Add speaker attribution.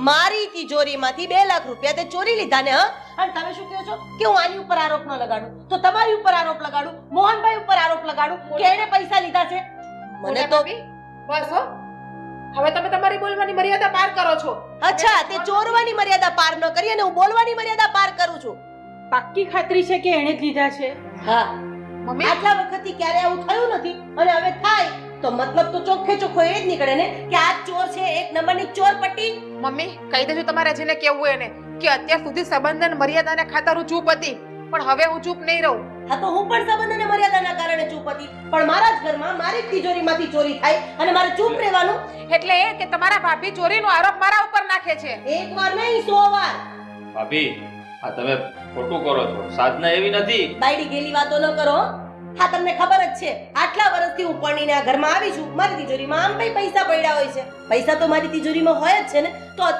Speaker 1: મારી તિજોરીમાંથી 2 લાખ રૂપિયા તે ચોરી લીધા ને? અને તમે શું કહો છો કે હું આની ઉપર આરોપ ન લગાડું, તો તમારી ઉપર આરોપ લગાડું, મોહનભાઈ ઉપર આરોપ લગાડું કે એણે પૈસા લીધા છે? મને તો
Speaker 2: બસ હો, હવે તમે તમારી બોલવાની મર્યાદા પાર કરો છો.
Speaker 1: અચ્છા, તે ચોરવાની મર્યાદા પાર ન કરી અને હું બોલવાની મર્યાદા પાર કરું છું.
Speaker 3: પાક્કી ખાતરી છે કે એણે જ લીધા છે?
Speaker 1: હા
Speaker 2: મમ્મી
Speaker 1: આટલા વખતથી ક્યારે આવું થયું નથી અને હવે થાય તો મતલબ તો ચોખ્ખે ચોખ્ખો એ જ નીકળે ને કે આ ચોર છે, એક નંબરની ચોરપટ્ટી.
Speaker 2: મમ્મી કહી દેજો તમારે જેને કેવું એને કે અત્યાર સુધી સંબંધ અને મર્યાદાને ખાતર હું ચૂપ હતી, પણ હવે હું ચૂપ નહીં રહું.
Speaker 1: હા તો હું પણ સંબંધ અને મર્યાદાના કારણે ચૂપ હતી, પણ મારા જ ઘરમાં મારી જ તિજોરીમાંથી ચોરી થાય અને મારે ચૂપ રહેવાનું?
Speaker 2: એટલે એ કે તમારા ભાભી ચોરીનો આરોપ મારા ઉપર નાખે છે.
Speaker 1: એક વાર નહીં 100 વાર.
Speaker 4: ભાભી આ તમે ખોટું કરો છો, સાધના એવી નથી.
Speaker 1: બાયડી ગેલી વાતો ન કરો. હા તમને ખબર જ છે આટલા વર્ષથી હું પરણીને આ ઘરમાં આવી છું, મારી તિજોરીમાં આમ ભાઈ પૈસા પડ્યા હોય છે. પૈસા તો મારી તિજોરીમાં હોય જ છે ને, તો